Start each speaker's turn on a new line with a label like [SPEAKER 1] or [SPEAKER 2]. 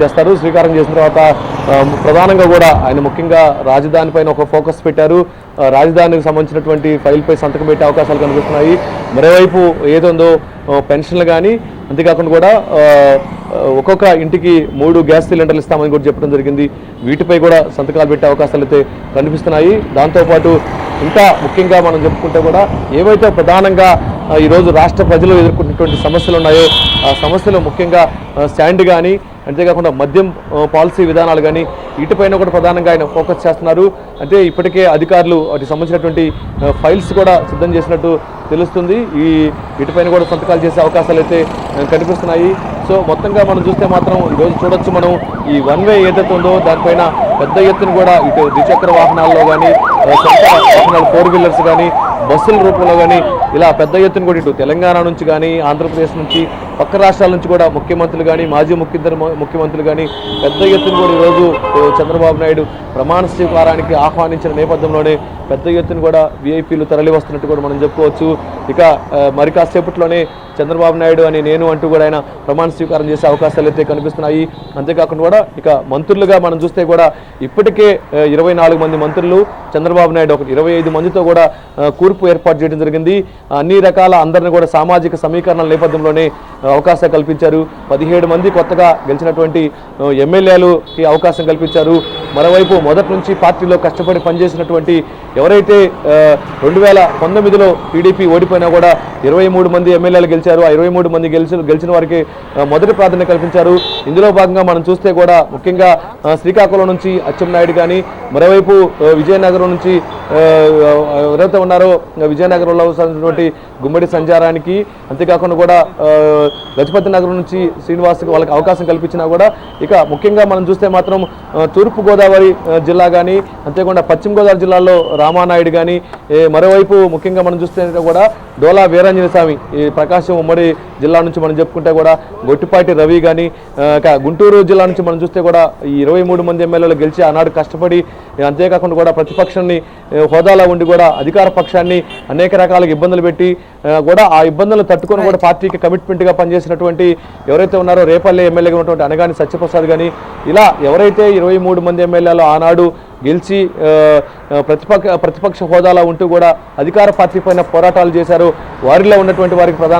[SPEAKER 1] చేస్తారు. స్వీకారం చేసిన తర్వాత ప్రధానంగా కూడా ఆయన ముఖ్యంగా రాజధాని పైన ఒక ఫోకస్ పెట్టారు. రాజధానికి సంబంధించినటువంటి ఫైల్పై సంతకం పెట్టే అవకాశాలు కనిపిస్తున్నాయి. మరోవైపు ఏదుందో పెన్షన్లు కానీ, అంతేకాకుండా కూడా ఒక్కొక్క ఇంటికి 3 గ్యాస్ సిలిండర్లు ఇస్తామని కూడా చెప్పడం జరిగింది. వీటిపై కూడా సంతకాలు పెట్టే అవకాశాలు అయితే కనిపిస్తున్నాయి. దాంతోపాటు ఇంకా ముఖ్యంగా మనం చెప్పుకుంటే కూడా ఏవైతే ప్రధానంగా ఈరోజు రాష్ట్ర ప్రజలు ఎదుర్కొంటున్నటువంటి సమస్యలు ఉన్నాయో ఆ సమస్యలు ముఖ్యంగా స్టాండ్ కానీ, అంతేకాకుండా మద్యం పాలసీ విధానాలు కానీ వీటిపైన కూడా ప్రధానంగా ఆయన ఫోకస్ చేస్తున్నారు. అంటే ఇప్పటికే అధికారులు వాటికి సంబంధించినటువంటి ఫైల్స్ కూడా సిద్ధం చేసినట్టు తెలుస్తుంది. వీటిపైన కూడా సంతకాలు చేసే అవకాశాలు అయితే కనిపిస్తున్నాయి. సో మొత్తంగా మనం చూస్తే మాత్రం ఈరోజు చూడొచ్చు మనం ఈ వన్ వే ఏదైతే ఉందో దానిపైన పెద్ద ఎత్తున కూడా ఇటు ద్విచక్ర వాహనాల్లో కానీ, సొంత వాహనాలు 4 వీలర్స్ కానీ, బస్సుల రూపంలో కానీ ఇలా పెద్ద ఎత్తున కూడా ఇటు తెలంగాణ నుంచి కానీ, ఆంధ్రప్రదేశ్ నుంచి, పక్క రాష్ట్రాల నుంచి కూడా ముఖ్యమంత్రులు కానీ, మాజీ ముఖ్యమంత్రులు కానీ పెద్ద ఎత్తున కూడా ఈరోజు చంద్రబాబు నాయుడు ప్రమాణ స్వీకారానికి ఆహ్వానించిన నేపథ్యంలోనే పెద్ద ఎత్తున కూడా వీఐపీలు తరలి వస్తున్నట్టు కూడా మనం చెప్పుకోవచ్చు. ఇక మరి కాసేపట్లోనే చంద్రబాబు నాయుడు అని నేను అంటూ కూడా ఆయన ప్రమాణ స్వీకారం చేసే అవకాశాలు అయితే కనిపిస్తున్నాయి. అంతేకాకుండా కూడా ఇక మంత్రులుగా మనం చూస్తే కూడా ఇప్పటికే 24 మంది మంత్రులు, చంద్రబాబు నాయుడు ఒక 25 మందితో కూడా కూర్పు ఏర్పాటు చేయడం జరిగింది. అన్ని రకాల అందరిని కూడా సామాజిక సమీకరణల నేపథ్యంలోనే అవకాశం కల్పించారు. 17 మంది కొత్తగా గెలిచినటువంటి ఎమ్మెల్యేలుకి అవకాశం కల్పించారు. మరోవైపు మొదటి నుంచి పార్టీలో కష్టపడి పనిచేసినటువంటి ఎవరైతే 2019లో టీడీపీ ఓడిపోయినా కూడా 23 మంది ఎమ్మెల్యేలు గెలిచారు. ఆ 23 మంది గెలిచిన వారికి మొదటి ప్రాధాన్యత కల్పించారు. ఇందులో భాగంగా మనం చూస్తే కూడా ముఖ్యంగా శ్రీకాకుళం నుంచి అచ్చెన్నాయుడు కానీ, మరోవైపు విజయనగరం నుంచి ఎవరైతే ఉన్నారో విజయనగరంలో ఉన్నటువంటి గుమ్మడి సంచారానికి, అంతేకాకుండా కూడా గజపతి నగరం నుంచి శ్రీనివాస్కి వాళ్ళకి అవకాశం కల్పించినా కూడా ఇక ముఖ్యంగా మనం చూస్తే మాత్రం తూర్పుగోదావరి జిల్లా కానీ, అంతేకాకుండా పశ్చిమ గోదావరి జిల్లాలో రామానాయుడు కానీ, మరోవైపు ముఖ్యంగా మనం చూస్తే కూడా డోలా వీరాంజన స్వామి ఈ ప్రకాశం ఉమ్మడి జిల్లా నుంచి మనం చెప్పుకుంటే కూడా గొట్టిపాటి రవి కానీ, గుంటూరు జిల్లా నుంచి మనం చూస్తే కూడా ఈ 23 మంది ఎమ్మెల్యేలు గెలిచి ఆనాడు కష్టపడి, అంతేకాకుండా కూడా ప్రతిపక్షాన్ని హోదాలో ఉండి కూడా అధికార పక్షాన్ని అనేక రకాలుగా ఇబ్బందులు పెట్టి కూడా ఆ ఇబ్బందులను తట్టుకొని కూడా పార్టీకి కమిట్మెంట్గా పనిచేసినటువంటి ఎవరైతే ఉన్నారో రేపల్లె ఎమ్మెల్యేగా ఉన్నటువంటి అనగాని సత్యప్రసాద్ కానీ, ఇలా ఎవరైతే 23 మంది ఎమ్మెల్యేలు ఆనాడు గెలిచి ప్రతిపక్ష హోదాలో ఉంటూ కూడా అధికార పార్టీ పైన పోరాటాలు చేశారో వారిలో ఉన్నటువంటి వారికి ప్రధాన